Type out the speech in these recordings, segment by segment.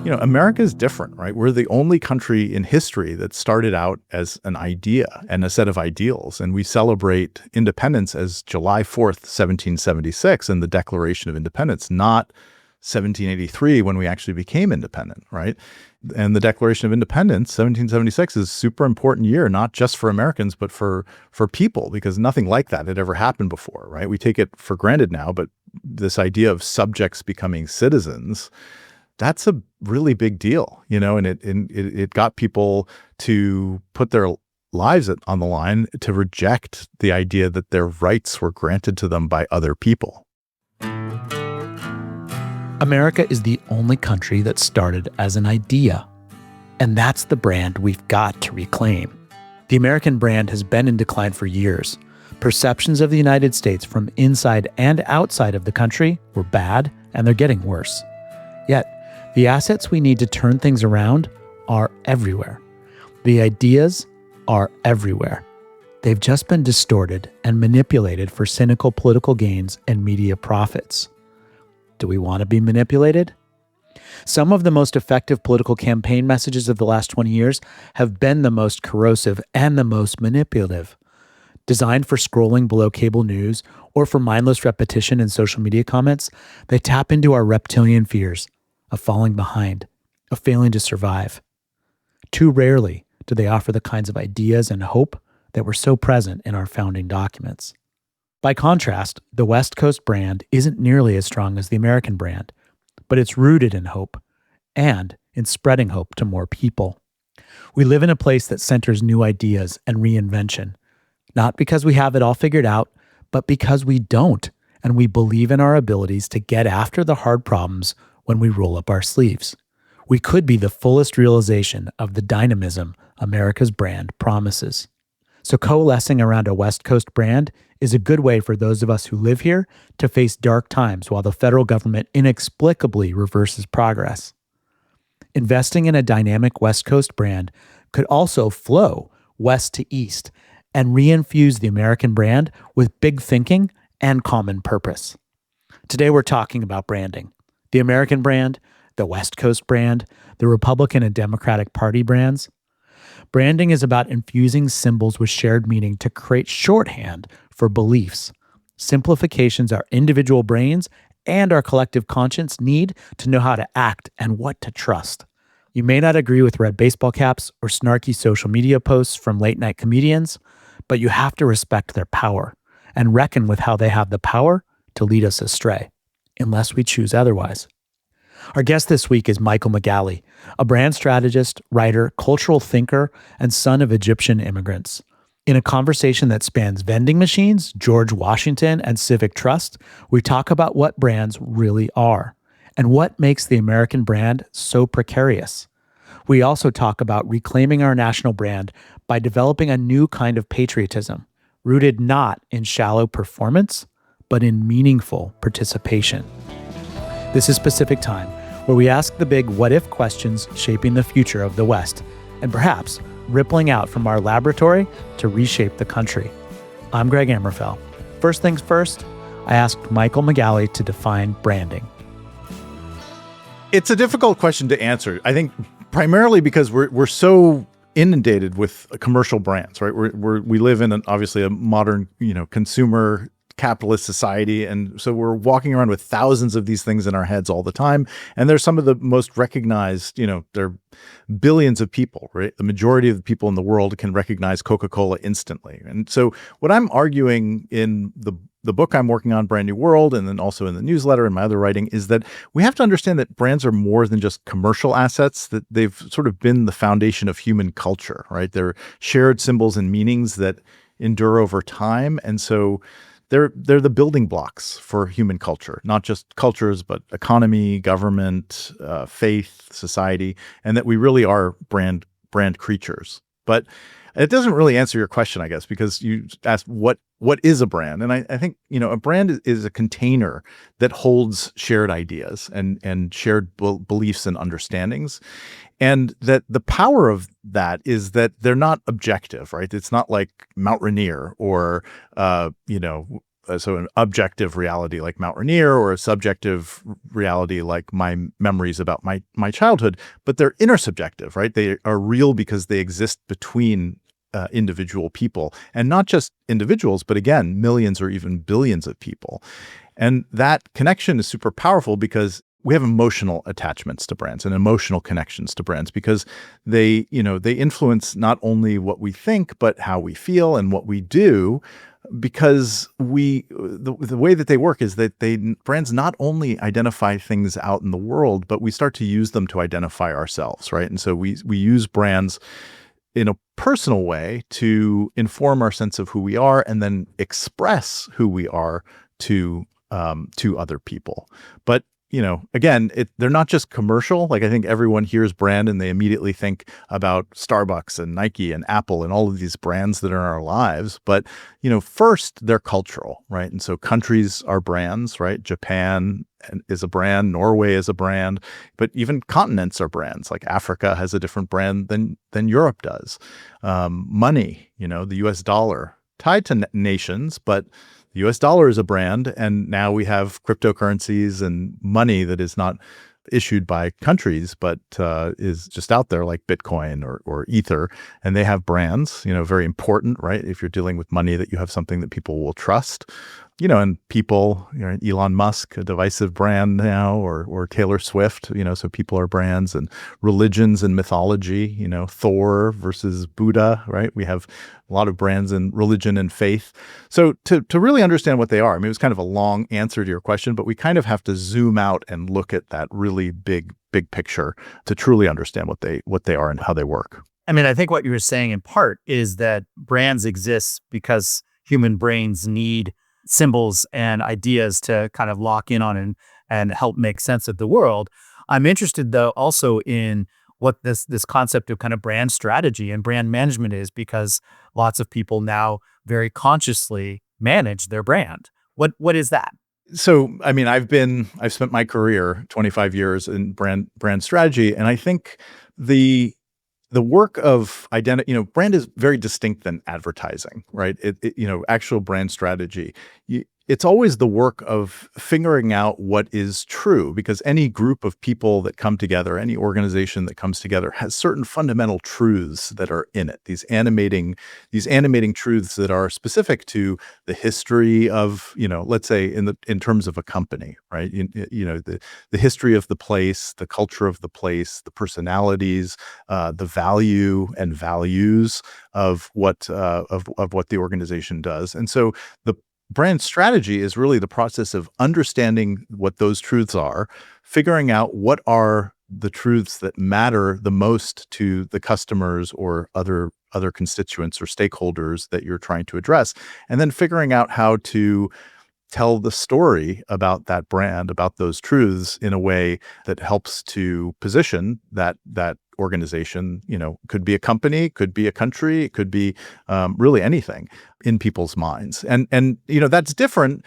America is different, right? We're the only country in history that started out as an idea and a set of ideals. And we celebrate independence as July 4th, 1776, and the Declaration of Independence, not 1783 when we actually became independent, right? And the Declaration of Independence, 1776, is a super important year, not just for Americans, but for people, because nothing like that had ever happened before, right? We take it for granted now, but this idea of subjects becoming citizens, that's a really big deal, and it got people to put their lives on the line to reject the idea that their rights were granted to them by other people. America is the only country that started as an idea. And that's the brand we've got to reclaim. The American brand has been in decline for years. Perceptions of the United States from inside and outside of the country were bad, and they're getting worse. Yet, the assets we need to turn things around are everywhere. The ideas are everywhere. They've just been distorted and manipulated for cynical political gains and media profits. Do we want to be manipulated? Some of the most effective political campaign messages of the last 20 years have been the most corrosive and the most manipulative. Designed for scrolling below cable news or for mindless repetition in social media comments, they tap into our reptilian fears of falling behind, of failing to survive. Too rarely do they offer the kinds of ideas and hope that were so present in our founding documents. By contrast, the West Coast brand isn't nearly as strong as the American brand, but it's rooted in hope and in spreading hope to more people. We live in a place that centers new ideas and reinvention, not because we have it all figured out, but because we don't, and we believe in our abilities to get after the hard problems when we roll up our sleeves. We could be the fullest realization of the dynamism America's brand promises. So coalescing around a West Coast brand is a good way for those of us who live here to face dark times while the federal government inexplicably reverses progress. Investing in a dynamic West Coast brand could also flow west to east and reinfuse the American brand with big thinking and common purpose. Today we're talking about branding. The American brand, the West Coast brand, the Republican and Democratic Party brands. Branding is about infusing symbols with shared meaning to create shorthand for beliefs. Simplifications our individual brains and our collective conscience need to know how to act and what to trust. You may not agree with red baseball caps or snarky social media posts from late-night comedians, but you have to respect their power and reckon with how they have the power to lead us astray, unless we choose otherwise. Our guest this week is Michael Megalli, a brand strategist, writer, cultural thinker, and son of Egyptian immigrants. In a conversation that spans vending machines, George Washington, and civic trust, we talk about what brands really are and what makes the American brand so precarious. We also talk about reclaiming our national brand by developing a new kind of patriotism, rooted not in shallow performance, but in meaningful participation. This is Pacific Time, where we ask the big what-if questions shaping the future of the West, and perhaps rippling out from our laboratory to reshape the country. I'm Greg Ammerfell. First things first, I asked Michael Megalli to define branding. It's a difficult question to answer, I think, primarily because we're so inundated with commercial brands, right? We live in obviously a modern, consumer capitalist society. And so we're walking around with thousands of these things in our heads all the time. And they're some of the most recognized, they're billions of people, right? The majority of the people in the world can recognize Coca-Cola instantly. And so what I'm arguing in the book I'm working on, Brand New World, and then also in the newsletter and my other writing, is that we have to understand that brands are more than just commercial assets, that they've sort of been the foundation of human culture, right? They're shared symbols and meanings that endure over time. And so they're the building blocks for human culture, not just cultures, but economy, government, faith, society, and that we really are brand creatures. But it doesn't really answer your question, I guess, because you asked what is a brand? And I think, a brand is a container that holds shared ideas and shared beliefs and understandings. And that the power of that is that they're not objective, right? It's not like Mount Rainier or, so an objective reality like Mount Rainier, or a subjective reality like my memories about my childhood, but they're intersubjective, right? They are real because they exist between individual people, and not just individuals, but again, millions or even billions of people. And that connection is super powerful because we have emotional attachments to brands and emotional connections to brands, because they influence not only what we think, but how we feel and what we do. Because the way that they work is that brands not only identify things out in the world, but we start to use them to identify ourselves, right? And so we use brands in a personal way to inform our sense of who we are, and then express who we are to other people. But again, they're not just commercial. Like, I think everyone hears brand and they immediately think about Starbucks and Nike and Apple and all of these brands that are in our lives. But, first they're cultural, right? And so countries are brands, right? Japan is a brand, Norway is a brand, but even continents are brands. Like Africa has a different brand than Europe does. Money, the US dollar, tied to nations, but the US dollar is a brand, and now we have cryptocurrencies and money that is not issued by countries, but is just out there, like Bitcoin or Ether, and they have brands, very important, right? If you're dealing with money, that you have something that people will trust. And people, Elon Musk, a divisive brand now, or Taylor Swift, so people are brands. And religions and mythology, Thor versus Buddha, right? We have a lot of brands in religion and faith. So to really understand what they are, I mean, it was kind of a long answer to your question, but we kind of have to zoom out and look at that really big picture to truly understand what they are and how they work. I mean, I think what you were saying in part is that brands exist because human brains need symbols and ideas to kind of lock in on and help make sense of the world. I'm interested, though, also in what this concept of kind of brand strategy and brand management is, because lots of people now very consciously manage their brand. What is that? So, I mean, I've spent my career, 25 years in brand strategy, and I think the work of brand is very distinct than advertising, right? Actual brand strategy, it's always the work of figuring out what is true, because any group of people that come together, any organization that comes together, has certain fundamental truths that are in it. These animating truths that are specific to the history of, let's say in terms of a company, right? The history of the place, the culture of the place, the personalities, the value and values of what the organization does. And so the brand strategy is really the process of understanding what those truths are, figuring out what are the truths that matter the most to the customers or other constituents or stakeholders that you're trying to address, and then figuring out how to tell the story about that brand, about those truths, in a way that helps to position that organization. Could be a company, could be a country, it could be really anything in people's minds. And that's different.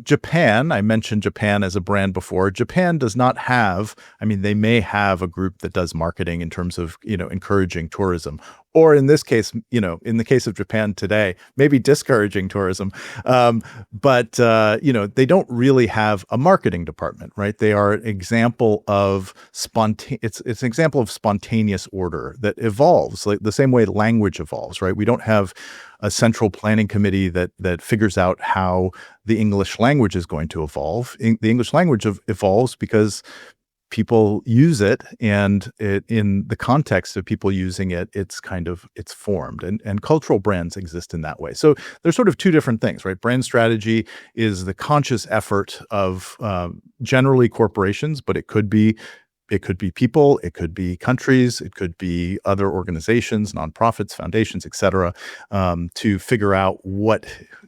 Japan, I mentioned Japan as a brand before. Japan does not have, I mean, they may have a group that does marketing in terms of, encouraging tourism, or in this case, in the case of Japan today, maybe discouraging tourism. But they don't really have a marketing department, right? They are an example of it's an example of spontaneous order that evolves, like the same way language evolves, right? We don't have a central planning committee that figures out how the English language is going to evolve. The English language evolves because people use it, and in the context of people using it, it's formed, and cultural brands exist in that way. So there's sort of two different things, right? Brand strategy is the conscious effort of generally corporations, but it could be people, it could be countries, it could be other organizations, nonprofits, foundations, et cetera, to figure out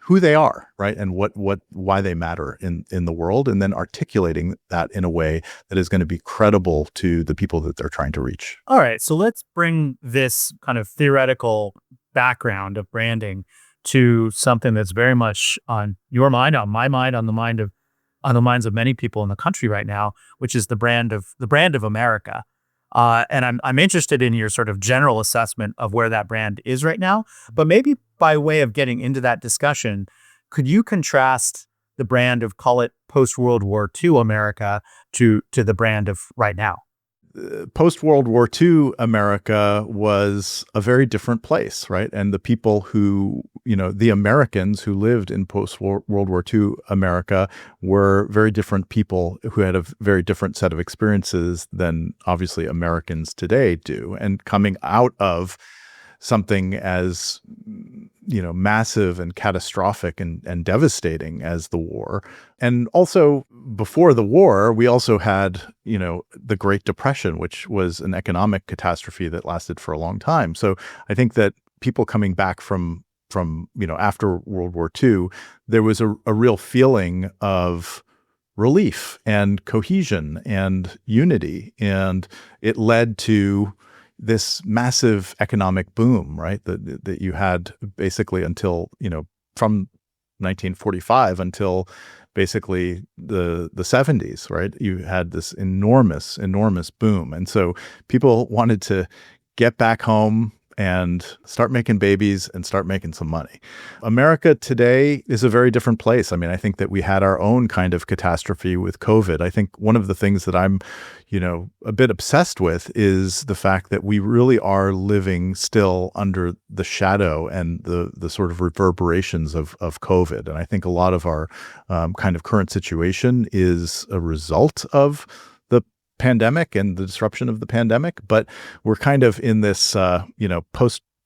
who they are, right? And why they matter in the world, and then articulating that in a way that is going to be credible to the people that they're trying to reach. All right. So let's bring this kind of theoretical background of branding to something that's very much on your mind, on my mind, on the minds of many people in the country right now, which is the brand of America. And I'm interested in your sort of general assessment of where that brand is right now. But maybe by way of getting into that discussion, Could you contrast the brand of, call it, post-World War II America to the brand of right now? Post-World War II America was a very different place, right? And the people who, the Americans who lived in post-World War II America were very different people who had a very different set of experiences than obviously Americans today do. And coming out of something as massive and catastrophic and devastating as the war. And also before the war, we also had, the Great Depression, which was an economic catastrophe that lasted for a long time. So I think that people coming back from after World War II, there was a real feeling of relief and cohesion and unity. And it led to this massive economic boom, right? That you had basically until, from 1945 until basically the 70s, right? You had this enormous boom. And so people wanted to get back home and start making babies and start making some money. America today is a very different place. I mean, I think that we had our own kind of catastrophe with COVID. I think one of the things that I'm, a bit obsessed with is the fact that we really are living still under the shadow and the sort of reverberations of COVID. And I think a lot of our kind of current situation is a result of the pandemic and the disruption of the pandemic, but we're kind of in this,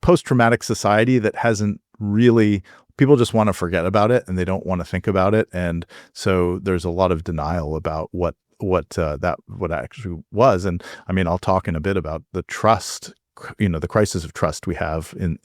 post-traumatic society that hasn't really, people just want to forget about it and they don't want to think about it. And so there's a lot of denial about what actually was. And I mean, I'll talk in a bit about the trust, the crisis of trust we have in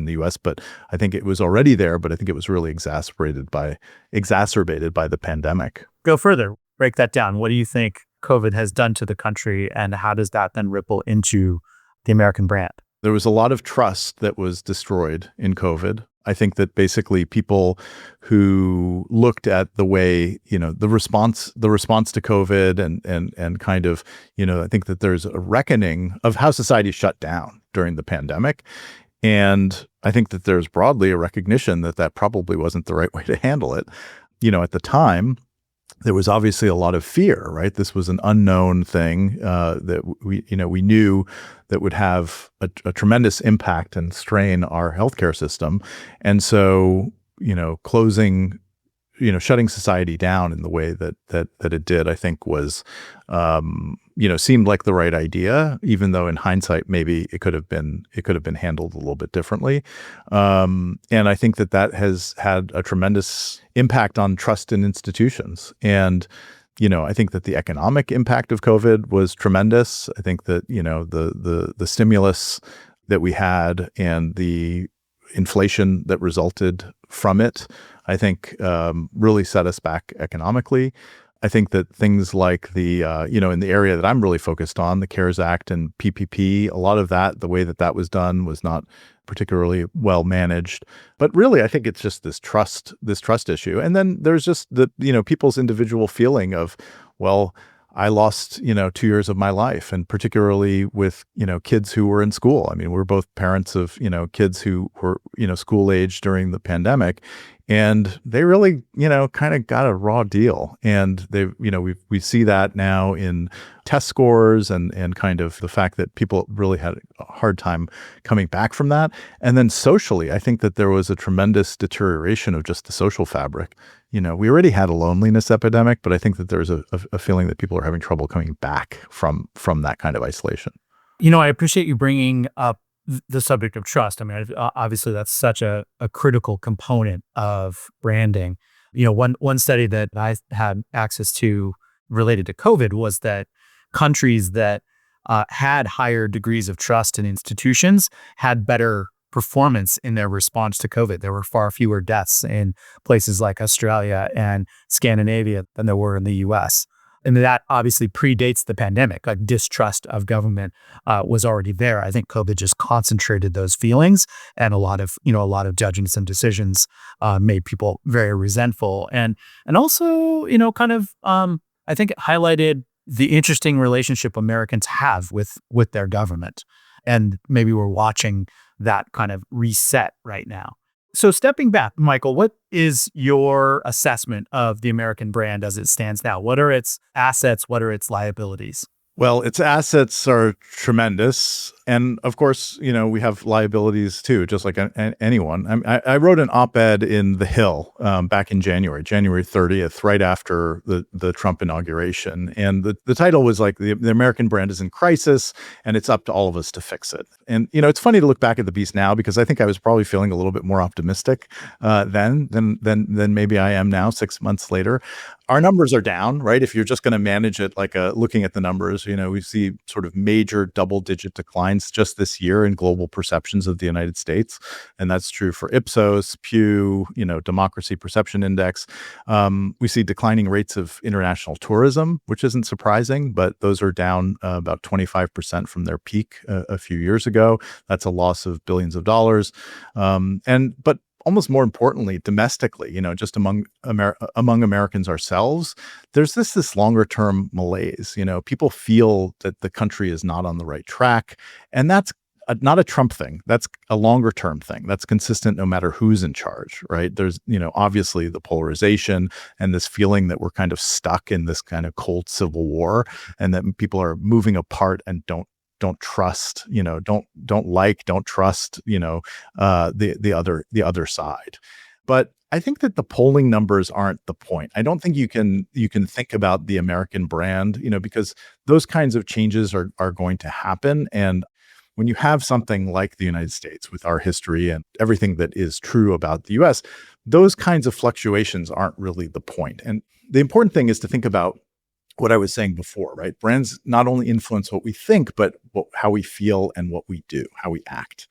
the US, but I think it was already there, but I think it was really exacerbated by the pandemic. Go further, break that down. What do you think COVID has done to the country, and how does that then ripple into the American brand? There was a lot of trust that was destroyed in COVID. I think that basically people who looked at the way, the response to COVID and kind of, I think that there's a reckoning of how society shut down during the pandemic. And I think that there's broadly a recognition that that probably wasn't the right way to handle it. At the time, there was obviously a lot of fear, right? This was an unknown thing that we knew that would have a tremendous impact and strain our healthcare system. And so, shutting society down in the way that it did, I think was, seemed like the right idea, even though in hindsight, maybe it could have been handled a little bit differently. And I think that has had a tremendous impact on trust in institutions. And, I think that the economic impact of COVID was tremendous. I think that, the stimulus that we had and the inflation that resulted from it, I think really set us back economically. I think that things like the, in the area that I'm really focused on, the CARES Act and PPP, a lot of that, the way that was done was not particularly well managed. But really, I think it's just this trust issue. And then there's just the, people's individual feeling of, well, I lost, 2 years of my life, and particularly with, kids who were in school. I mean, we're both parents of, kids who were, school age during the pandemic, and they really, kind of got a raw deal. And they, we see that now in test scores and kind of the fact that people really had a hard time coming back from that. And then socially, I think that there was a tremendous deterioration of just the social fabric. We already had a loneliness epidemic, but I think that there's a feeling that people are having trouble coming back from that kind of isolation. I appreciate you bringing up the subject of trust. I mean, obviously that's such a critical component of branding. One study that I had access to related to COVID was that countries that had higher degrees of trust in institutions had better performance in their response to COVID. There were far fewer deaths in places like Australia and Scandinavia than there were in the US. And that obviously predates the pandemic. Like, distrust of government was already there. I think COVID just concentrated those feelings, and a lot of judgments and decisions made people very resentful. And also, I think it highlighted the interesting relationship Americans have with their government. And maybe we're watching that kind of reset right now. So stepping back, Michael, what is your assessment of the American brand as it stands now? What are its assets? What are its liabilities? Well, its assets are tremendous. And of course, we have liabilities too, just like anyone. I wrote an op-ed in The Hill back in January 30th, right after the Trump inauguration. And the title was like, the American brand is in crisis, and it's up to all of us to fix it. And, it's funny to look back at the piece now, because I think I was probably feeling a little bit more optimistic then than maybe I am now, 6 months later. Our numbers are down, right? If you're just going to manage it like looking at the numbers, we see sort of major double-digit declines just this year in global perceptions of the United States. And that's true for Ipsos, Pew, Democracy Perception Index. We see declining rates of international tourism, which isn't surprising, but those are down about 25% from their peak a few years ago. That's a loss of billions of dollars. But almost more importantly, domestically, just among Americans ourselves, there's this longer term malaise. People feel that the country is not on the right track, and that's not a Trump thing. That's a longer term thing. That's consistent no matter who's in charge, right? There's, obviously the polarization and this feeling that we're kind of stuck in this kind of cold civil war, and that people are moving apart and don't trust, don't trust, the other side. But I think that the polling numbers aren't the point. I don't think you can think about the American brand, because those kinds of changes are going to happen. And when you have something like the United States with our history and everything that is true about the US, those kinds of fluctuations aren't really the point. And the important thing is to think about what I was saying before, right? Brands not only influence what we think, but how we feel and what we do, how we act.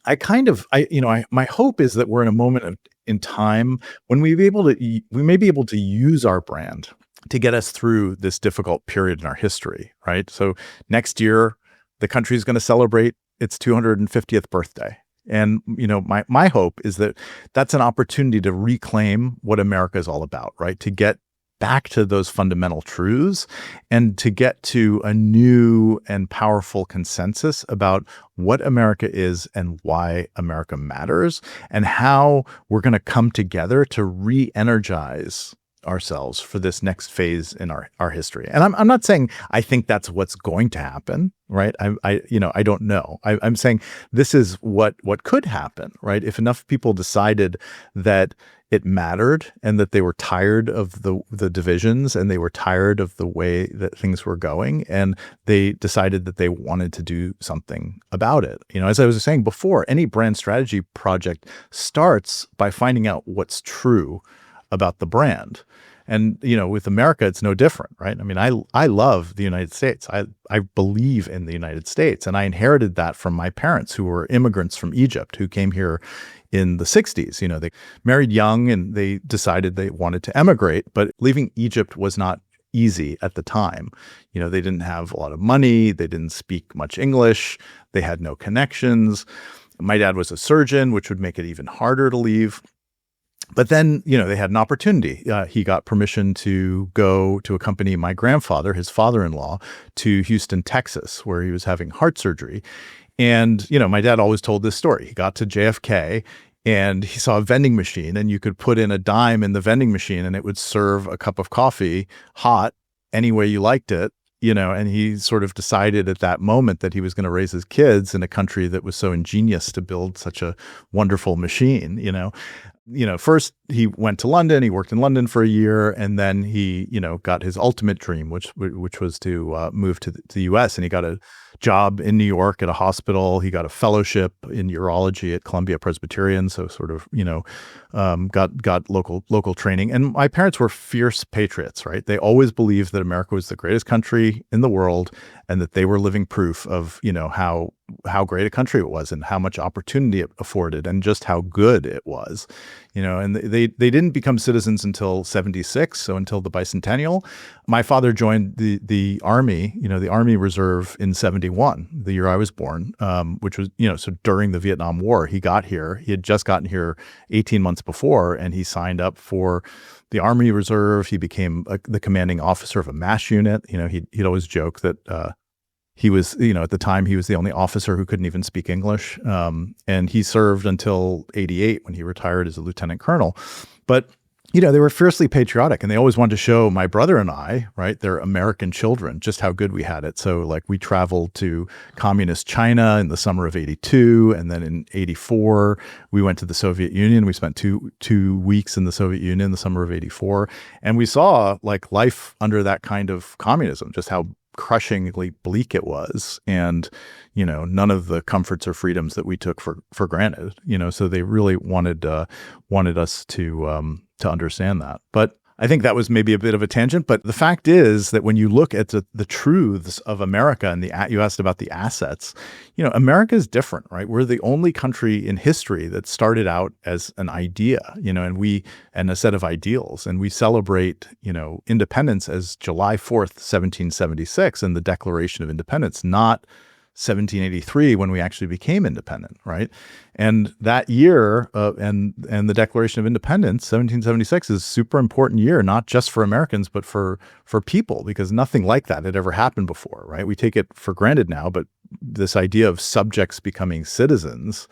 My hope is that we're in a moment in time when we may be able to use our brand to get us through this difficult period in our history, right? So next year, the country is going to celebrate its 250th birthday. And, my hope is that that's an opportunity to reclaim what America is all about, right? To get back to those fundamental truths and to get to a new and powerful consensus about what America is and why America matters, and how we're going to come together to re-energize ourselves for this next phase in our history. And I'm not saying I think that's what's going to happen, right? I don't know. I'm saying this is what could happen, right? If enough people decided that it mattered and that they were tired of the divisions and they were tired of the way that things were going, and they decided that they wanted to do something about it. As I was saying before, any brand strategy project starts by finding out what's true about the brand. And, with America, it's no different, right? I mean, I love the United States. I believe in the United States. And I inherited that from my parents, who were immigrants from Egypt, who came here in the 60s. They married young and they decided they wanted to emigrate, but leaving Egypt was not easy at the time. They didn't have a lot of money. They didn't speak much English. They had no connections. My dad was a surgeon, which would make it even harder to leave. But then, they had an opportunity. He got permission to go to accompany my grandfather, his father-in-law, to Houston, Texas, where he was having heart surgery. And, my dad always told this story. He got to JFK and he saw a vending machine, and you could put in a dime in the vending machine and it would serve a cup of coffee hot any way you liked it. And he sort of decided at that moment that he was going to raise his kids in a country that was so ingenious to build such a wonderful machine. First he went to London, he worked in London for a year, and then he, got his ultimate dream, which was to move to the US, and he got a job in New York at a hospital. He got a fellowship in urology at Columbia Presbyterian. So sort of, got local training. And my parents were fierce patriots, right? They always believed that America was the greatest country in the world, and that they were living proof of, how great a country it was and how much opportunity it afforded and just how good it was, and they didn't become citizens until 76. So until the bicentennial. My father joined the Army, the Army Reserve in 71, the year I was born, which was, so during the Vietnam War, he got here. He had just gotten here 18 months before, and he signed up for the Army Reserve. He became the commanding officer of a MASH unit. He'd always joke that He was, at the time, he was the only officer who couldn't even speak English. And he served until 88 when he retired as a lieutenant colonel. But, they were fiercely patriotic, and they always wanted to show my brother and I, right, their American children, just how good we had it. So like we traveled to communist China in the summer of 82. And then in 84, we went to the Soviet Union. We spent two weeks in the Soviet Union in the summer of 84. And we saw like life under that kind of communism, just how crushingly bleak it was, and none of the comforts or freedoms that we took for granted. So they really wanted us to understand that. But I think that was maybe a bit of a tangent. But the fact is that when you look at the truths of America, and you asked about the assets, America is different, right? We're the only country in history that started out as an idea, and a set of ideals. And we celebrate, independence as July 4th, 1776, and the Declaration of Independence, not 1783 when we actually became independent, right? And that year and the Declaration of Independence, 1776, is a super important year, not just for Americans, but for people, because nothing like that had ever happened before, right? We take it for granted now, but this idea of subjects becoming citizens,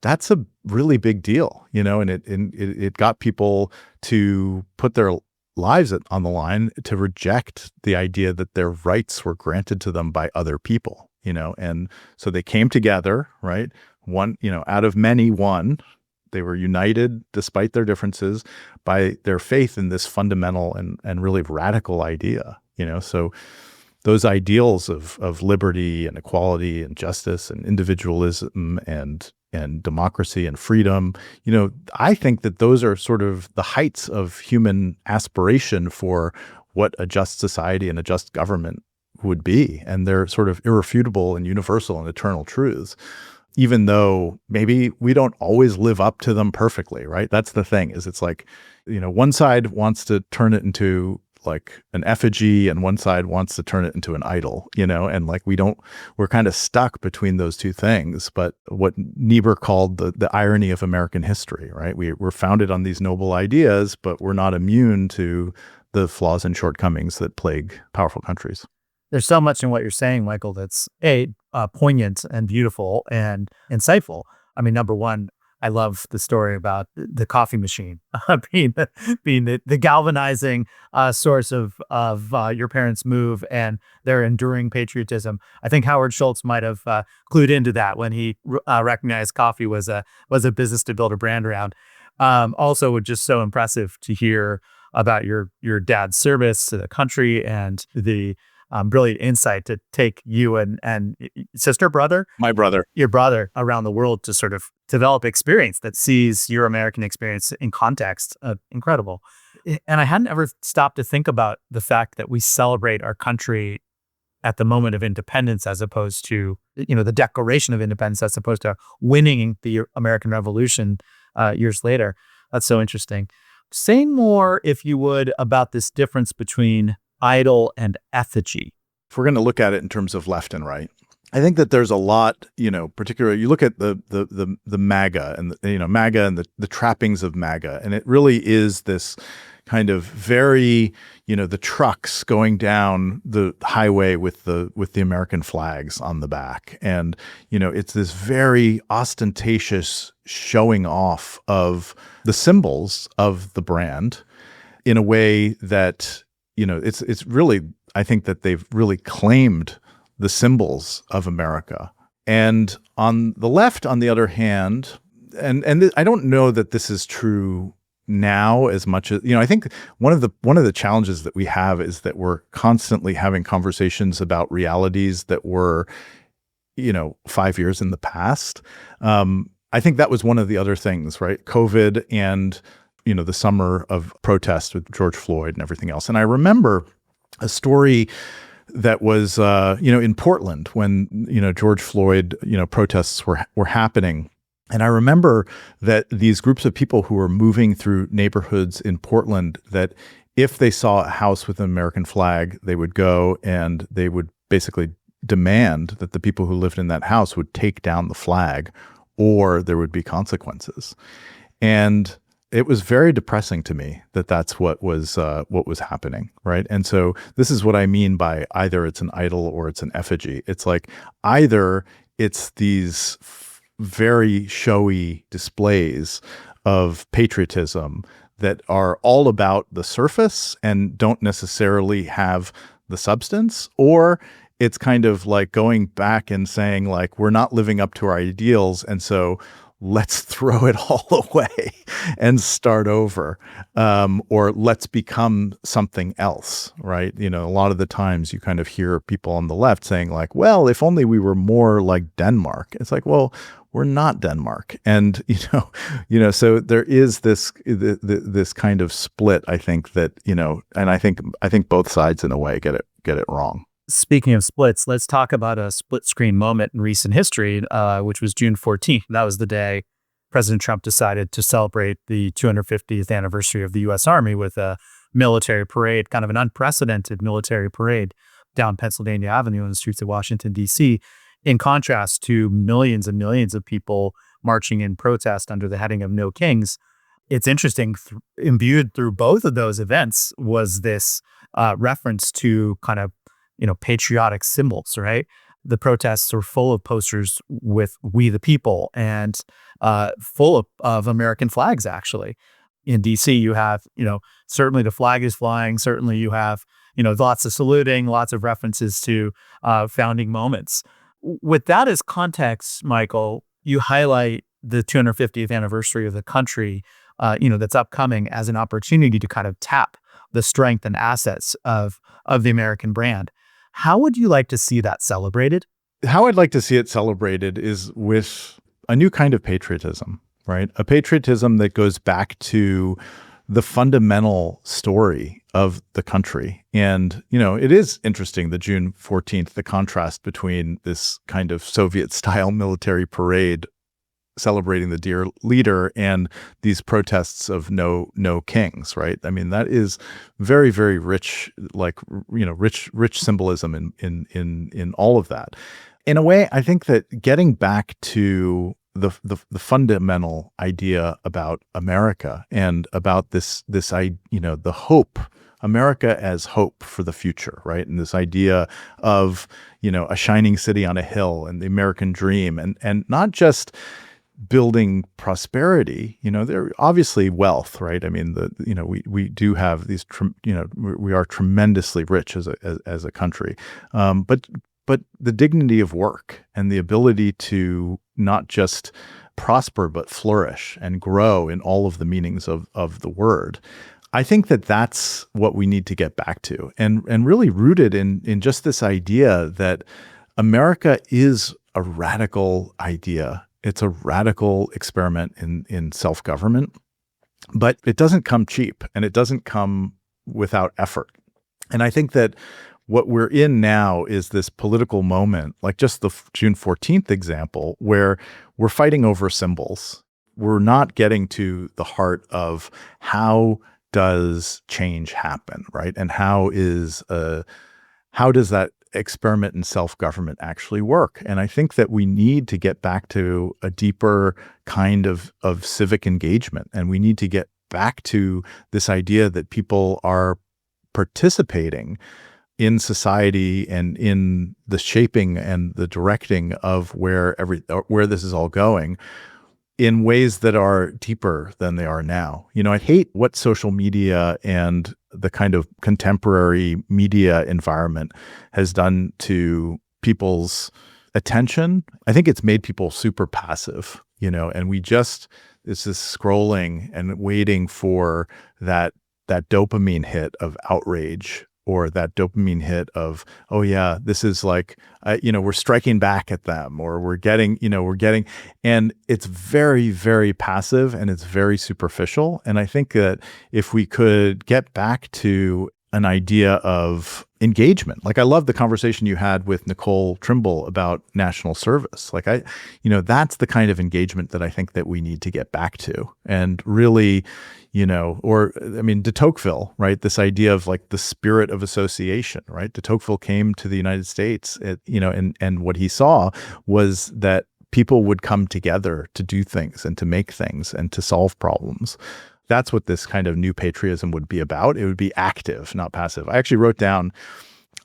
that's a really big deal, and it got people to put their lives on the line, to reject the idea that their rights were granted to them by other people. And so they came together, right? One, out of many, one. They were united despite their differences by their faith in this fundamental and really radical idea, So those ideals of liberty and equality and justice and individualism and democracy and freedom, I think that those are sort of the heights of human aspiration for what a just society and a just government would be. And they're sort of irrefutable and universal and eternal truths, even though maybe we don't always live up to them perfectly, right? That's the thing, is it's like, one side wants to turn it into like an effigy and one side wants to turn it into an idol, and like we're kind of stuck between those two things. But what Niebuhr called the irony of American history, right? We're founded on these noble ideas, but we're not immune to the flaws and shortcomings that plague powerful countries. There's so much in what you're saying, Michael, that's poignant and beautiful and insightful. I mean, number one, I love the story about the coffee machine being the galvanizing source of your parents' move and their enduring patriotism. I think Howard Schultz might have clued into that when he recognized coffee was a business to build a brand around. Also, just so impressive to hear about your dad's service to the country and the brilliant insight to take you and my brother, your brother around the world to sort of develop experience that sees your American experience in context. Incredible. And I hadn't ever stopped to think about the fact that we celebrate our country at the moment of independence, as opposed to, the Declaration of Independence, as opposed to winning the American Revolution years later. That's so interesting. Say more, if you would, about this difference between idol and effigy. If we're going to look at it in terms of left and right, I think that there's a lot, particularly you look at the MAGA and MAGA and the trappings of MAGA, and it really is this kind of very, the trucks going down the highway with the American flags on the back, and it's this very ostentatious showing off of the symbols of the brand in a way that it's really, I think that they've really claimed the symbols of America. And on the left, on the other hand, and I don't know that this is true now as much as, I think one of the challenges that we have is that we're constantly having conversations about realities that were, 5 years in the past. I think that was one of the other things, right? COVID and the summer of protest with George Floyd and everything else. And I remember a story that was, in Portland when, George Floyd, protests were happening. And I remember that these groups of people who were moving through neighborhoods in Portland, that if they saw a house with an American flag, they would go and they would basically demand that the people who lived in that house would take down the flag or there would be consequences. And it was very depressing to me that that's what was happening, right? And so this is what I mean by either it's an idol or it's an effigy. It's like either it's these very showy displays of patriotism that are all about the surface and don't necessarily have the substance, or it's kind of like going back and saying like, we're not living up to our ideals, and so let's throw it all away and start over, or let's become something else, right? You know, a lot of the times you kind of hear people on the left saying like, well, if only we were more like Denmark. It's like, well, we're not Denmark. And, so there is this kind of split, I think that, and I think both sides in a way get it wrong. Speaking of splits, let's talk about a split screen moment in recent history, which was June 14th. That was the day President Trump decided to celebrate the 250th anniversary of the U.S. Army with a military parade, kind of an unprecedented military parade down Pennsylvania Avenue in the streets of Washington, D.C., in contrast to millions and millions of people marching in protest under the heading of No Kings. It's interesting, imbued through both of those events was this reference to kind of patriotic symbols, right? The protests were full of posters with "We the People" and full of American flags, actually. In DC, you have, certainly the flag is flying. Certainly you have, lots of saluting, lots of references to founding moments. With that as context, Michael, you highlight the 250th anniversary of the country, that's upcoming as an opportunity to kind of tap the strength and assets of the American brand. How would you like to see that celebrated? How I'd like to see it celebrated is with a new kind of patriotism, right? A patriotism that goes back to the fundamental story of the country. And, it is interesting, the June 14th, the contrast between this kind of Soviet-style military parade celebrating the dear leader and these protests of no kings, right? I mean, that is very, very rich, like, rich symbolism in all of that. In a way, I think that getting back to the fundamental idea about America and about this the hope, America as hope for the future, right? And this idea of, a shining city on a hill and the American dream, and not just building prosperity, there obviously wealth, right? I mean, we do have these, we are tremendously rich as a country, but the dignity of work and the ability to not just prosper, but flourish and grow in all of the meanings of the word. I think that that's what we need to get back to, and really rooted in just this idea that America is a radical idea. It's a radical experiment in self-government, but it doesn't come cheap and it doesn't come without effort. And I think that what we're in now is this political moment, like just the June 14th example, where we're fighting over symbols. We're not getting to the heart of how does change happen, right? And how does that experiment in self-government actually work? And I think that we need to get back to a deeper kind of civic engagement. And we need to get back to this idea that people are participating in society and in the shaping and the directing of where this is all going in ways that are deeper than they are now. I hate what social media and the kind of contemporary media environment has done to people's attention. I think it's made people super passive, and it's this scrolling and waiting for that dopamine hit of outrage, or that dopamine hit of, oh yeah, this is like, we're striking back at them, or we're getting, and it's very, very passive and it's very superficial. And I think that if we could get back to an idea of engagement, like I love the conversation you had with Nicole Trimble about national service. Like that's the kind of engagement that I think that we need to get back to, and really, de Tocqueville, right? This idea of like the spirit of association, right? De Tocqueville came to the United States, and what he saw was that people would come together to do things and to make things and to solve problems. That's what this kind of new patriotism would be about. It would be active, not passive. I actually wrote down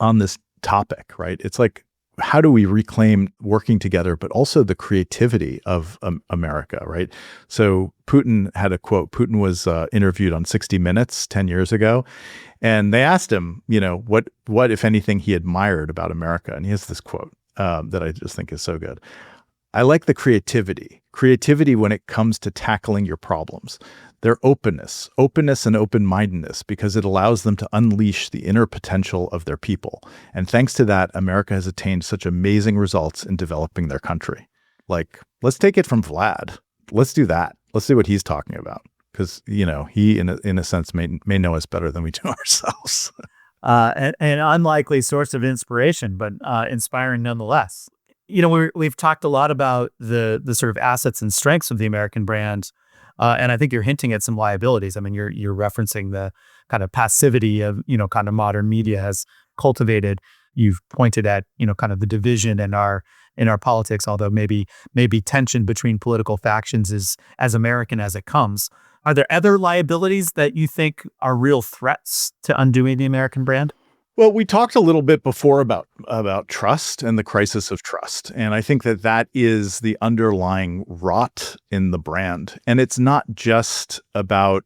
on this topic, right? It's like, how do we reclaim working together, but also the creativity of America, right? So Putin had a quote. Putin was interviewed on 60 Minutes 10 years ago, and they asked him, what, if anything, he admired about America. And he has this quote that I just think is so good. I like the creativity when it comes to tackling your problems. Their openness and open-mindedness, because it allows them to unleash the inner potential of their people. And thanks to that, America has attained such amazing results in developing their country. Like, let's take it from Vlad. Let's do that. Let's see what he's talking about. Because, he, in a sense, may know us better than we do ourselves. An unlikely source of inspiration, but inspiring nonetheless. We've talked a lot about the sort of assets and strengths of the American brand. And I think you're hinting at some liabilities. I mean, you're referencing the kind of passivity of, kind of modern media has cultivated. You've pointed at, kind of the division in our politics, although maybe tension between political factions is as American as it comes. Are there other liabilities that you think are real threats to undoing the American brand? Well, we talked a little bit before about trust and the crisis of trust. And I think that is the underlying rot in the brand. And it's not just about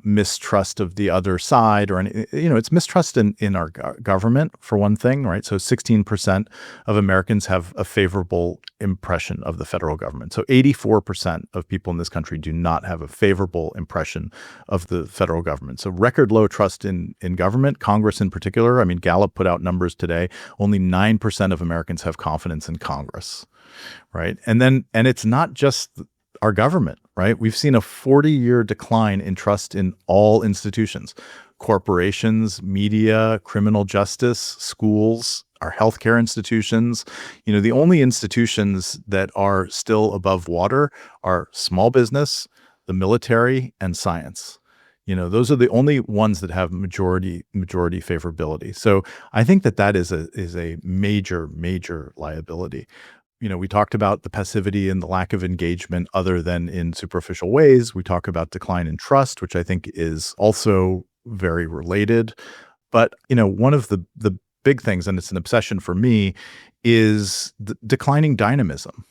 mistrust of the other side or it's mistrust in our government, for one thing, right? So 16% of Americans have a favorable impression of the federal government. So 84% of people in this country do not have a favorable impression of the federal government. So record low trust in government, Congress in particular. I mean, Gallup put out numbers today. Only 9% of Americans have confidence in Congress, right? And it's not just our government, right? We've seen a 40-year decline in trust in all institutions, corporations, media, criminal justice, schools, our healthcare institutions. The only institutions that are still above water are small business, the military, and science. Those are the only ones that have majority favorability. So I think that is a major liability. We talked about the passivity and the lack of engagement other than in superficial ways. We talk about decline in trust, which I think is also very related. But, one of the big things, and it's an obsession for me, is the declining dynamism.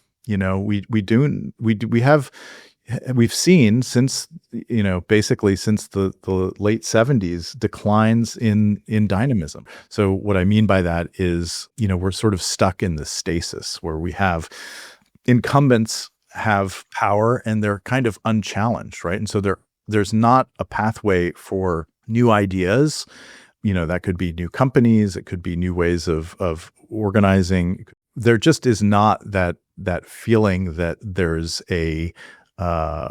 We've seen since, basically since the late 70s, declines in dynamism. So what I mean by that is, we're sort of stuck in this stasis where we have incumbents have power and they're kind of unchallenged, right? And so there's not a pathway for new ideas. That could be new companies, it could be new ways of organizing. There just is not that feeling that there's a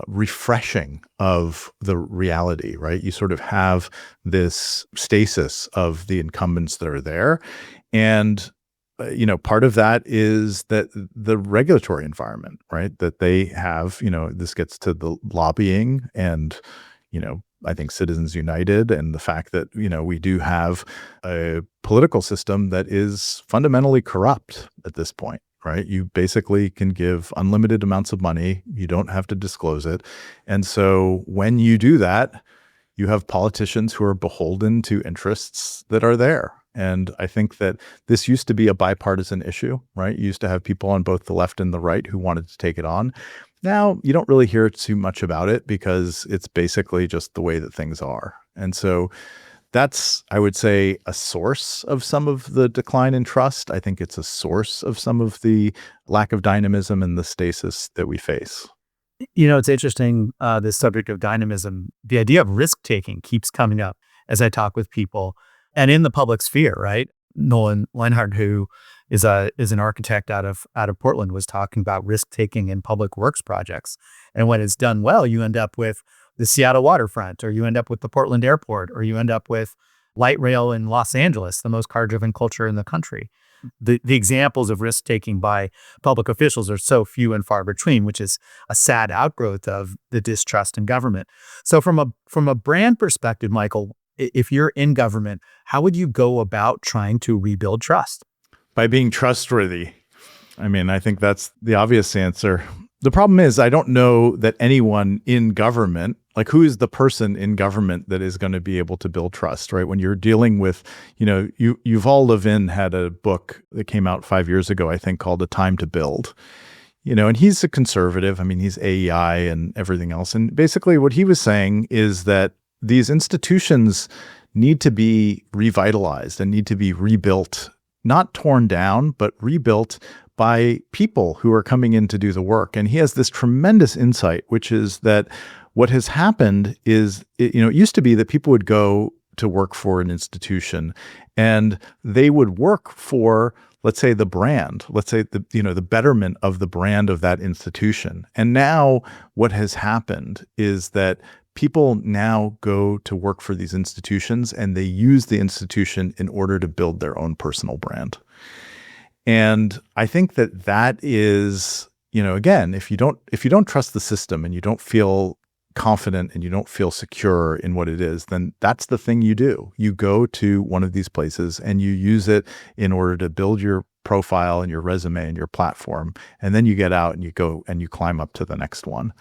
refreshing of the reality, right? You sort of have this stasis of the incumbents that are there. And, part of that is that the regulatory environment, right? That they have, this gets to the lobbying and, I think Citizens United and the fact that, we do have a political system that is fundamentally corrupt at this point. Right? You basically can give unlimited amounts of money. You don't have to disclose it. And so when you do that, you have politicians who are beholden to interests that are there. And I think that this used to be a bipartisan issue, right? You used to have people on both the left and the right who wanted to take it on. Now, you don't really hear too much about it because it's basically just the way that things are. And so that's, I would say, a source of some of the decline in trust. I think it's a source of some of the lack of dynamism and the stasis that we face. It's interesting, this subject of dynamism, the idea of risk-taking keeps coming up as I talk with people and in the public sphere, right? Nolan Leinhardt, who is an architect out of Portland, was talking about risk-taking in public works projects. And when it's done well, you end up with the Seattle waterfront, or you end up with the Portland airport, or you end up with light rail in Los Angeles, the most car-driven culture in the country. The examples of risk-taking by public officials are so few and far between, which is a sad outgrowth of the distrust in government. So from a brand perspective, Michael, if you're in government, how would you go about trying to rebuild trust? By being trustworthy. I mean, I think that's the obvious answer. The problem is, I don't know that anyone in government Like, who is the person in government that is going to be able to build trust, right? When you're dealing with, Yuval Levin had a book that came out 5 years ago, I think, called A Time to Build. And he's a conservative. I mean, he's AEI and everything else. And basically what he was saying is that these institutions need to be revitalized and need to be rebuilt, not torn down, but rebuilt by people who are coming in to do the work. And he has this tremendous insight, which is that what has happened is, it used to be that people would go to work for an institution and they would work for, let's say, the brand, let's say the betterment of the brand of that institution. And now what has happened is that people now go to work for these institutions and they use the institution in order to build their own personal brand. And I think that is, again, if you don't trust the system and you don't feel confident and you don't feel secure in what it is, then that's the thing you do. You go to one of these places and you use it in order to build your profile and your resume and your platform. And then you get out and you go and you climb up to the next one.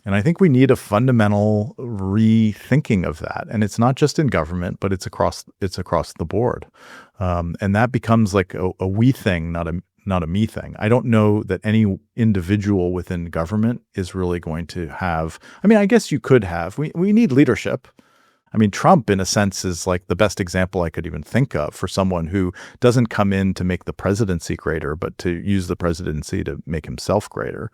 And I think we need a fundamental rethinking of that. And it's not just in government, but it's across the board. And that becomes like a we thing, not a me thing. I don't know that any individual within government is really going to have, I guess you could have, we need leadership. Trump, in a sense, is like the best example I could even think of for someone who doesn't come in to make the presidency greater, but to use the presidency to make himself greater.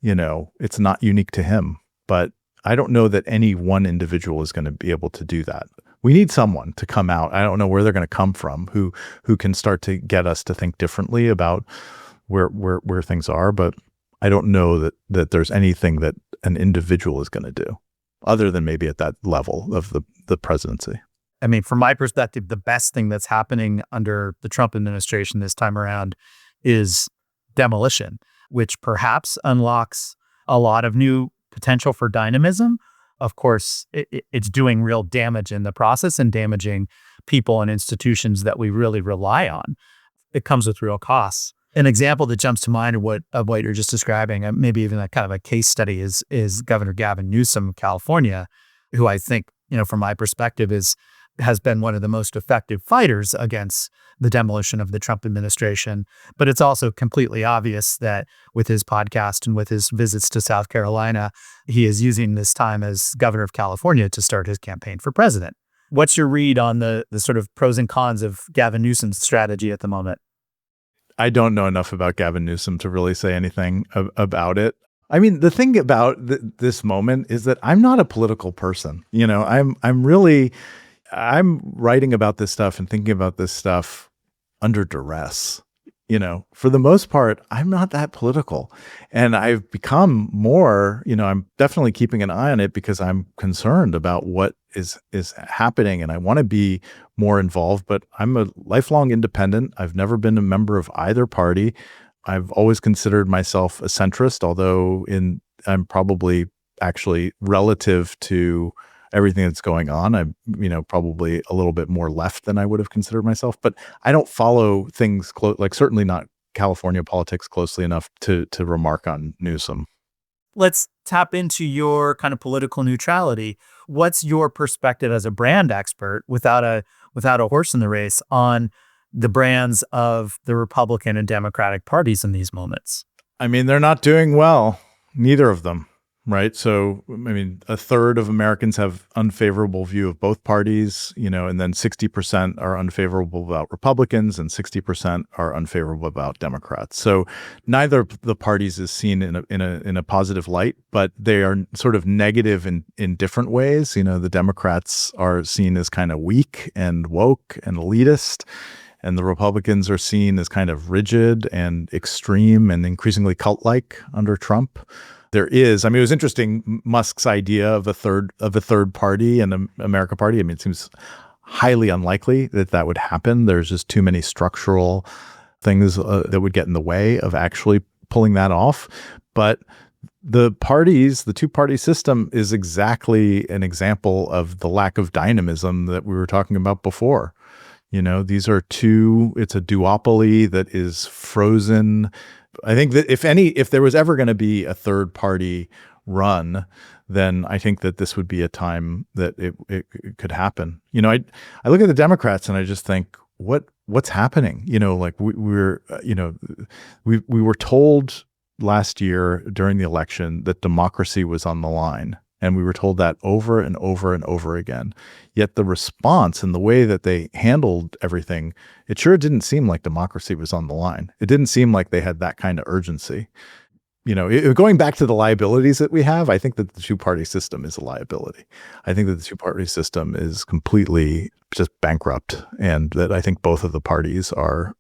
It's not unique to him, but I don't know that any one individual is going to be able to do that. We need someone to come out. I don't know where they're going to come from, who can start to get us to think differently about where things are. But I don't know that there's anything that an individual is going to do other than maybe at that level of the presidency. From my perspective, the best thing that's happening under the Trump administration this time around is demolition, which perhaps unlocks a lot of new potential for dynamism. Of course, it's doing real damage in the process and damaging people and institutions that we really rely on. It comes with real costs. An example that jumps to mind of what you're just describing, maybe even a kind of a case study, is Governor Gavin Newsom of California, who I think, from my perspective, has been one of the most effective fighters against the demolition of the Trump administration. But it's also completely obvious that with his podcast and with his visits to South Carolina, he is using this time as governor of California to start his campaign for president. What's your read on the sort of pros and cons of Gavin Newsom's strategy at the moment? I don't know enough about Gavin Newsom to really say anything about it. The thing about this moment is that I'm not a political person. I'm writing about this stuff and thinking about this stuff under duress. For the most part, I'm not that political. And I've become more, I'm definitely keeping an eye on it because I'm concerned about what is happening and I want to be more involved, but I'm a lifelong independent. I've never been a member of either party. I've always considered myself a centrist, although I'm probably actually relative to everything that's going on. I'm, probably a little bit more left than I would have considered myself, but I don't follow things like certainly not California politics closely enough to remark on Newsom. Let's tap into your kind of political neutrality. What's your perspective as a brand expert without a horse in the race on the brands of the Republican and Democratic parties in these moments? They're not doing well, neither of them. Right. So, a third of Americans have unfavorable view of both parties, and then 60% are unfavorable about Republicans and 60% are unfavorable about Democrats. So neither of the parties is seen in a positive light, but they are sort of negative in different ways. The Democrats are seen as kind of weak and woke and elitist, and the Republicans are seen as kind of rigid and extreme and increasingly cult-like under Trump. There is, it was interesting, Musk's idea of a third party and an America party. It seems highly unlikely that would happen. There's just too many structural things that would get in the way of actually pulling that off. But the two-party system is exactly an example of the lack of dynamism that we were talking about before. These are it's a duopoly that is frozen. I think that if there was ever going to be a third party run, then I think that this would be a time that it could happen. I look at the Democrats and I just think, what's happening? Like we were told last year during the election that democracy was on the line. And we were told that over and over and over again. Yet the response and the way that they handled everything, it sure didn't seem like democracy was on the line. It didn't seem like they had that kind of urgency. Going back to the liabilities that we have, I think that the two-party system is a liability. I think that the two-party system is completely just bankrupt, and that I think both of the parties are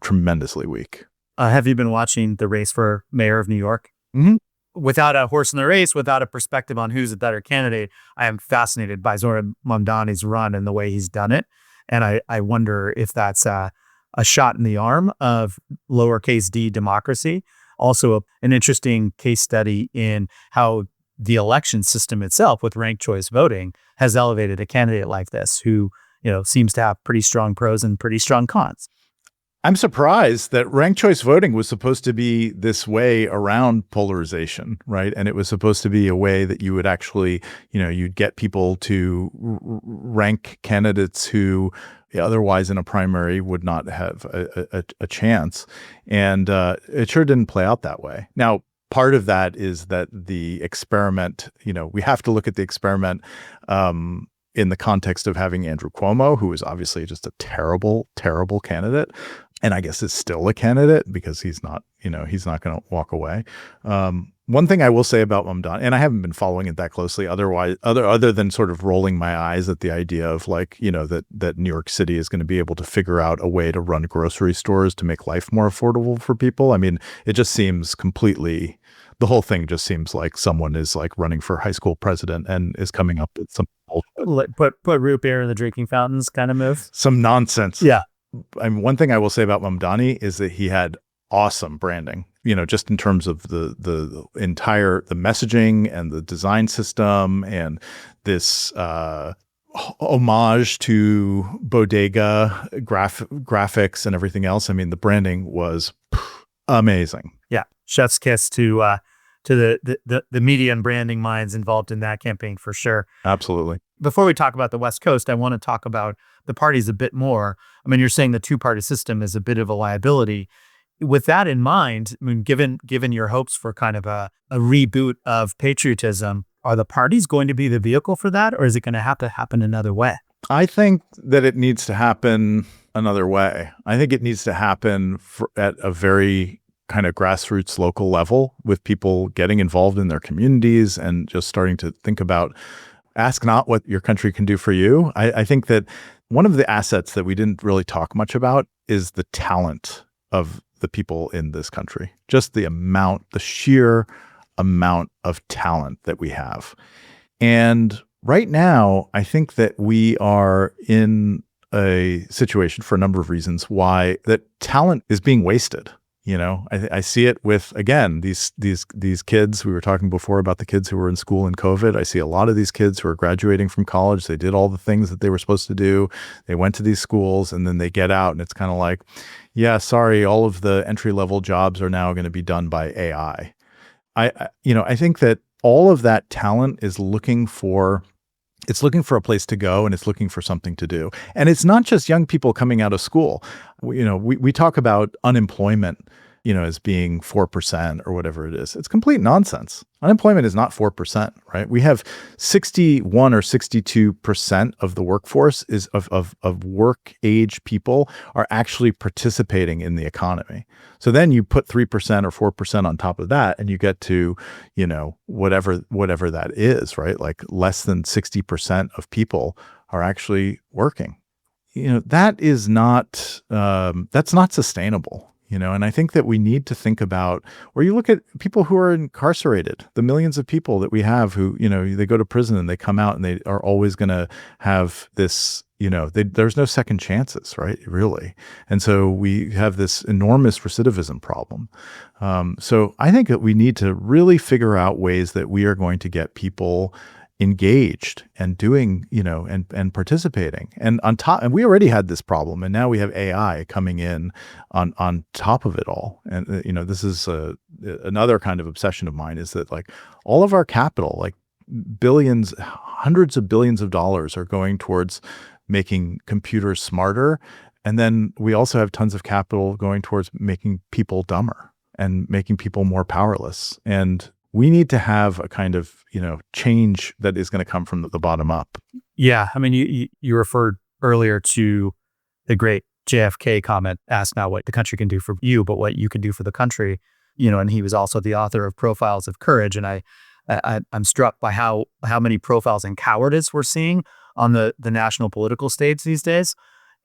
tremendously weak. Have you been watching the race for mayor of New York? Mm-hmm. Without a horse in the race, without a perspective on who's a better candidate, I am fascinated by Zohran Mamdani's run and the way he's done it. And I wonder if that's a shot in the arm of lowercase d democracy. Also, an interesting case study in how the election system itself with ranked choice voting has elevated a candidate like this who, seems to have pretty strong pros and pretty strong cons. I'm surprised that ranked choice voting was supposed to be this way around polarization, right? And it was supposed to be a way that you would actually, you'd get people to rank candidates who otherwise in a primary would not have a chance. And it sure didn't play out that way. Now, part of that is that the experiment, we have to look at the experiment in the context of having Andrew Cuomo, who is obviously just a terrible, terrible candidate. And I guess is still a candidate because he's not going to walk away. One thing I will say about Mamdani, and I haven't been following it that closely other than sort of rolling my eyes at the idea of that New York City is going to be able to figure out a way to run grocery stores to make life more affordable for people. I mean, it just seems the whole thing just seems like someone is like running for high school president and is coming up with some bullshit. Put root beer in the drinking fountains kind of move. Some nonsense. Yeah. I mean, one thing I will say about Mamdani is that he had awesome branding, just in terms of the messaging and the design system and this homage to bodega graphics and everything else. I mean, the branding was amazing. Yeah. Chef's kiss to the media and branding minds involved in that campaign for sure. Absolutely. Before we talk about the West Coast, I want to talk about the parties a bit more. I mean, you're saying the two-party system is a bit of a liability. With that in mind, I mean, given your hopes for kind of a reboot of patriotism, are the parties going to be the vehicle for that, or is it going to have to happen another way? I think that it needs to happen another way. I think it needs to happen at a very kind of grassroots local level with people getting involved in their communities and just starting to think about ask not what your country can do for you. I think that one of the assets that we didn't really talk much about is the talent of the people in this country, just the sheer amount of talent that we have. And right now, I think that we are in a situation for a number of reasons why that talent is being wasted. I see it with, again, these kids. We were talking before about the kids who were in school in COVID. I see a lot of these kids who are graduating from college. They did all the things that they were supposed to do. They went to these schools and then they get out and it's kind of like, yeah, sorry, all of the entry-level jobs are now going to be done by AI. I think that all of that talent is looking for a place to go and it's looking for something to do. And it's not just young people coming out of school. We talk about unemployment, as being 4% or whatever it is. It's complete nonsense. Unemployment is not 4%, right? We have 61 or 62% of the workforce is of work age people are actually participating in the economy. So then you put 3% or 4% on top of that and you get to, whatever that is, right? Like less than 60% of people are actually working. That's not sustainable. And I think that we need to think about, or you look at people who are incarcerated, the millions of people that we have who, they go to prison and they come out and they are always going to have this, there's no second chances, right? Really. And so we have this enormous recidivism problem. So I think that we need to really figure out ways that we are going to get people engaged and doing, and participating. And on top, and we already had this problem, and now we have AI coming in on top of it all. And this is another kind of obsession of mine, is that like all of our capital, like billions, hundreds of billions of dollars, are going towards making computers smarter. And then we also have tons of capital going towards making people dumber and making people more powerless. And we need to have a kind of, change that is going to come from the bottom up. Yeah. I mean, you referred earlier to the great JFK comment, ask not what the country can do for you, but what you can do for the country. And he was also the author of Profiles of Courage. And I'm struck by how many profiles in cowardice we're seeing on the national political stage these days.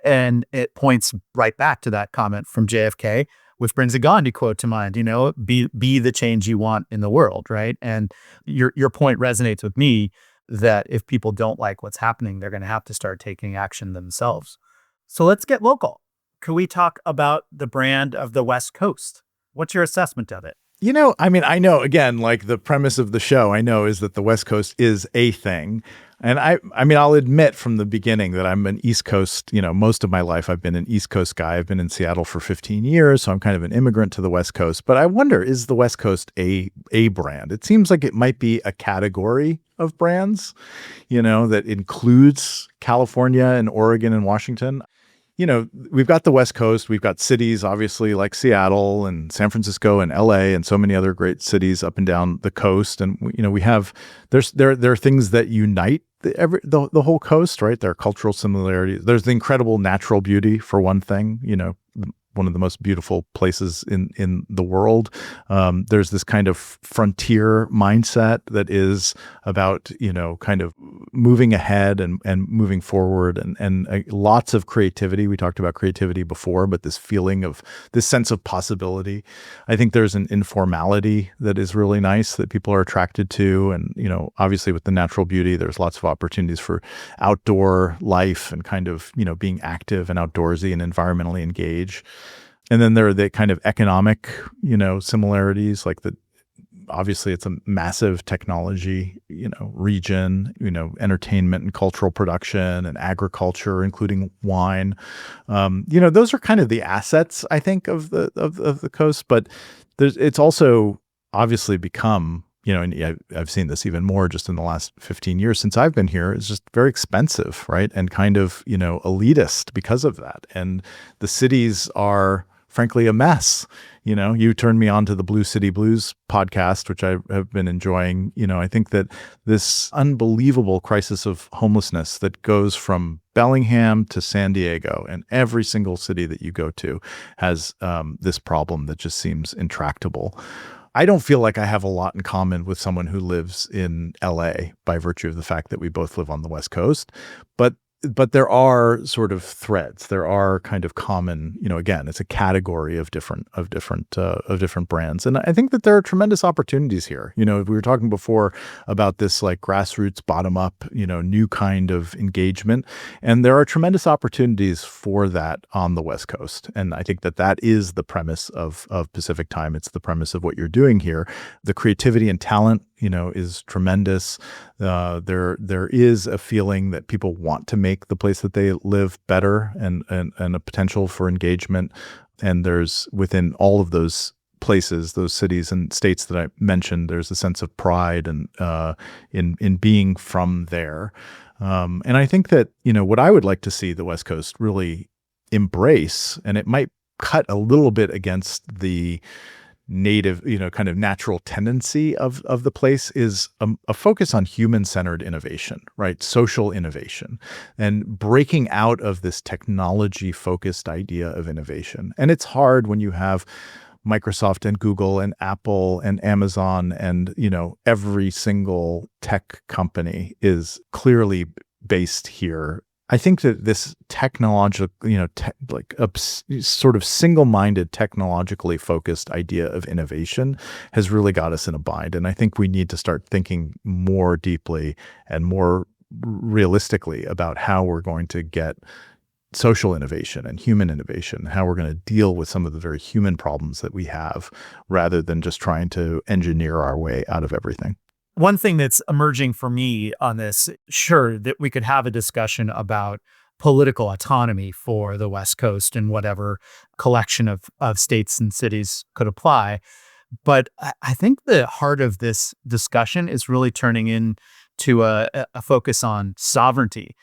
And it points right back to that comment from JFK, which brings a Gandhi quote to mind, be the change you want in the world, right? And your point resonates with me that if people don't like what's happening, they're going to have to start taking action themselves. So let's get local. Could we talk about the brand of the West Coast? What's your assessment of it? I know, again, like the premise of the show, I know, is that the West Coast is a thing. And I'll admit from the beginning that I'm an East Coast, most of my life I've been an East Coast guy. I've been in Seattle for 15 years, so I'm kind of an immigrant to the West Coast. But I wonder, is the West Coast a brand? It seems like it might be a category of brands, that includes California and Oregon and Washington. We've got the West Coast, we've got cities, obviously, like Seattle and San Francisco and LA and so many other great cities up and down the coast. And, we have, there are things that unite the whole coast, right? There are cultural similarities. There's the incredible natural beauty, for one thing, one of the most beautiful places in the world. There's this kind of frontier mindset that is about, kind of moving ahead and moving forward and lots of creativity. We talked about creativity before, but this feeling of this sense of possibility. I think there's an informality that is really nice that people are attracted to. And, obviously with the natural beauty, there's lots of opportunities for outdoor life and kind of, being active and outdoorsy and environmentally engaged. And then there are the kind of economic, similarities, like obviously it's a massive technology, region, entertainment and cultural production and agriculture, including wine. Those are kind of the assets, I think, of the coast. But it's also obviously become, and I've seen this even more just in the last 15 years since I've been here, it's just very expensive, right? And kind of, elitist because of that. And the cities are frankly a mess. You turned me on to the Blue City Blues podcast, which I have been enjoying. I think that this unbelievable crisis of homelessness that goes from Bellingham to San Diego, and every single city that you go to has this problem that just seems intractable. I don't feel like I have a lot in common with someone who lives in LA by virtue of the fact that we both live on the West Coast, but there are sort of threads. There are kind of common, again, it's a category of different brands. And I think that there are tremendous opportunities here. We were talking before about this like grassroots, bottom up, new kind of engagement. And there are tremendous opportunities for that on the West Coast. And I think that is the premise of Pacific Time. It's the premise of what you're doing here. The creativity and talent, is tremendous. There is a feeling that people want to make the place that they live better and a potential for engagement. And there's within all of those places, those cities and states that I mentioned, there's a sense of pride and in being from there. And I think that, what I would like to see the West Coast really embrace, and it might cut a little bit against the native, kind of natural tendency of the place, is a focus on human-centered innovation, right? Social innovation and breaking out of this technology-focused idea of innovation. And it's hard when you have Microsoft and Google and Apple and Amazon and, every single tech company is clearly based here. I think that this technological, like a sort of single-minded, technologically focused idea of innovation has really got us in a bind. And I think we need to start thinking more deeply and more realistically about how we're going to get social innovation and human innovation, how we're going to deal with some of the very human problems that we have, rather than just trying to engineer our way out of everything. One thing that's emerging for me on this, sure, that we could have a discussion about political autonomy for the West Coast and whatever collection of states and cities could apply. But I think the heart of this discussion is really turning into a focus on sovereignty,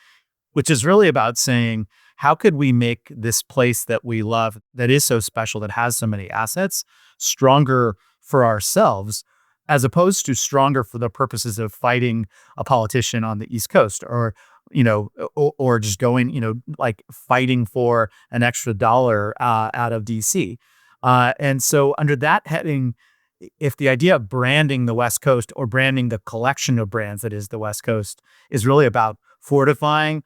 which is really about saying, how could we make this place that we love, that is so special, that has so many assets, stronger for ourselves, as opposed to stronger for the purposes of fighting a politician on the East Coast, or or just going, like fighting for an extra dollar out of DC. And so under that heading, if the idea of branding the West Coast, or branding the collection of brands that is the West Coast, is really about fortifying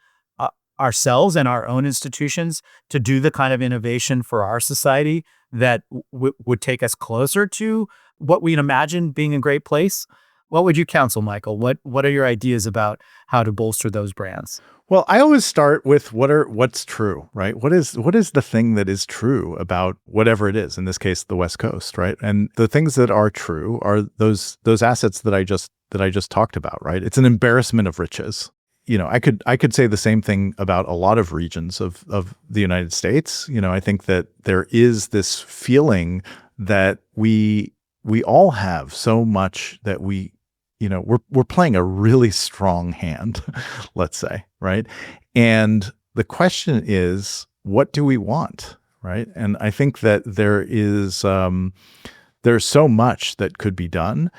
ourselves and our own institutions to do the kind of innovation for our society that would take us closer to what we'd imagine being a great place, what would you counsel, Michael? What are your ideas about how to bolster those brands? Well, I always start with what's true, right? What is the thing that is true about whatever it is, in this case, the West Coast, right? And the things that are true are those assets that I just talked about, right? It's an embarrassment of riches. I could say the same thing about a lot of regions of the United States. I think that there is this feeling that we all have so much that we're playing a really strong hand, let's say, right? And the question is, what do we want, right? And I think that there's so much that could be done.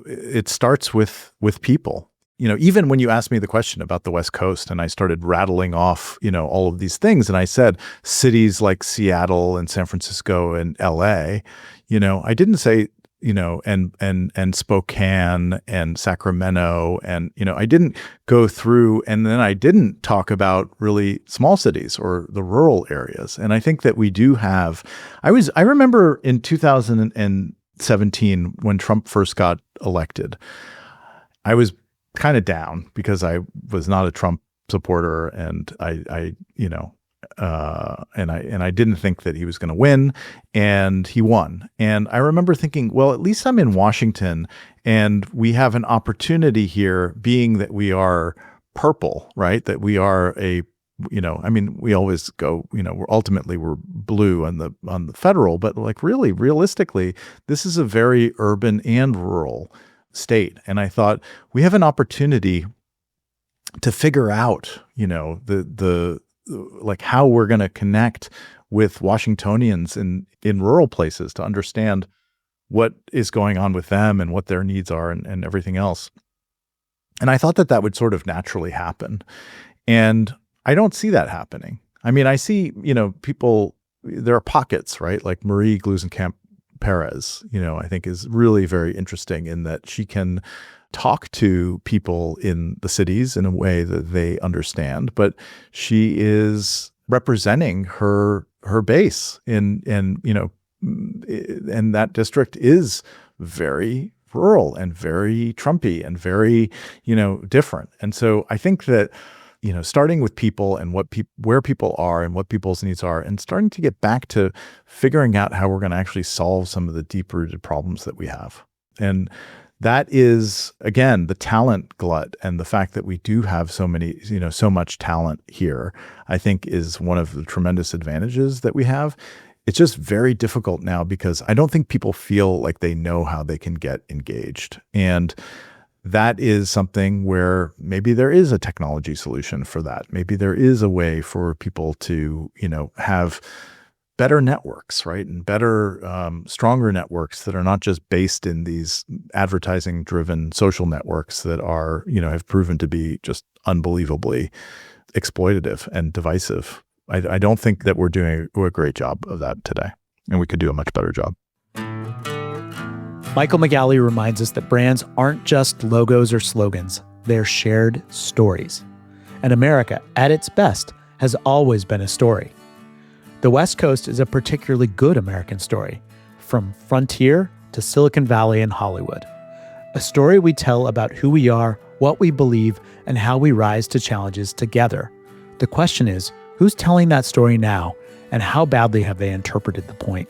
It starts with people. Even when you asked me the question about the West Coast and I started rattling off, all of these things, and I said cities like Seattle and San Francisco and LA, I didn't say, and Spokane and Sacramento, and, I didn't go through, and then I didn't talk about really small cities or the rural areas. And I think that we do have, I remember in 2017 when Trump first got elected, I was kind of down because I was not a Trump supporter, and I didn't think that he was going to win, and he won. And I remember thinking, well, at least I'm in Washington, and we have an opportunity here, being that we are purple, right? That we are we always go, we're blue on the federal, but like really realistically, this is a very urban and rural state. And I thought, we have an opportunity to figure out, the like how we're going to connect with Washingtonians in rural places to understand what is going on with them and what their needs are, and everything else. And I thought that would sort of naturally happen. And I don't see that happening. I mean, I see, people, there are pockets, right? Like Marie Gluesenkamp Perez, I think is really very interesting in that she can talk to people in the cities in a way that they understand, but she is representing her base and that district is very rural and very Trumpy and very, different. And so I think that, starting with people and where people are and what people's needs are, and starting to get back to figuring out how we're going to actually solve some of the deep-rooted problems that we have. And that is, again, the talent glut, and the fact that we do have so much talent here, I think is one of the tremendous advantages that we have. It's just very difficult now because I don't think people feel like they know how they can get engaged. And that is something where maybe there is a technology solution for that. Maybe there is a way for people to, have better networks, right? And better, stronger networks that are not just based in these advertising-driven social networks that are, have proven to be just unbelievably exploitative and divisive. I don't think that we're doing a great job of that today, and we could do a much better job. Michael Megalli reminds us that brands aren't just logos or slogans, they're shared stories. And America, at its best, has always been a story. The West Coast is a particularly good American story, from frontier to Silicon Valley and Hollywood. A story we tell about who we are, what we believe, and how we rise to challenges together. The question is, who's telling that story now, and how badly have they interpreted the point?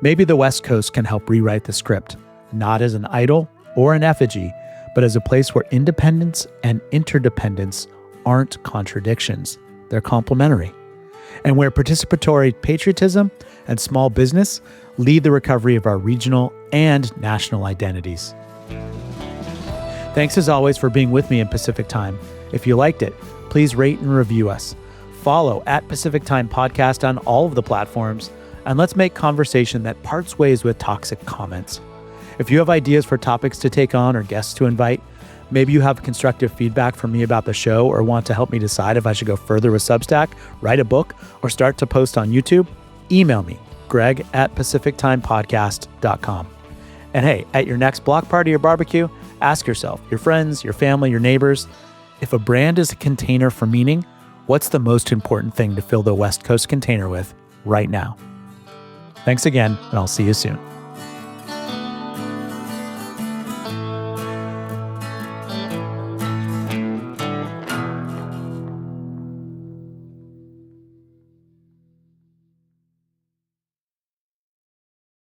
Maybe the West Coast can help rewrite the script, not as an idol or an effigy, but as a place where independence and interdependence aren't contradictions. They're complementary. And where participatory patriotism and small business lead the recovery of our regional and national identities. Thanks as always for being with me in Pacific Time. If you liked it, please rate and review us. Follow @Pacific Time Podcast on all of the platforms, and let's make conversation that parts ways with toxic comments. If you have ideas for topics to take on or guests to invite, maybe you have constructive feedback for me about the show or want to help me decide if I should go further with Substack, write a book, or start to post on YouTube, email me, greg@pacifictimepodcast.com. And hey, at your next block party or barbecue, ask yourself, your friends, your family, your neighbors, if a brand is a container for meaning, what's the most important thing to fill the West Coast container with right now? Thanks again, and I'll see you soon.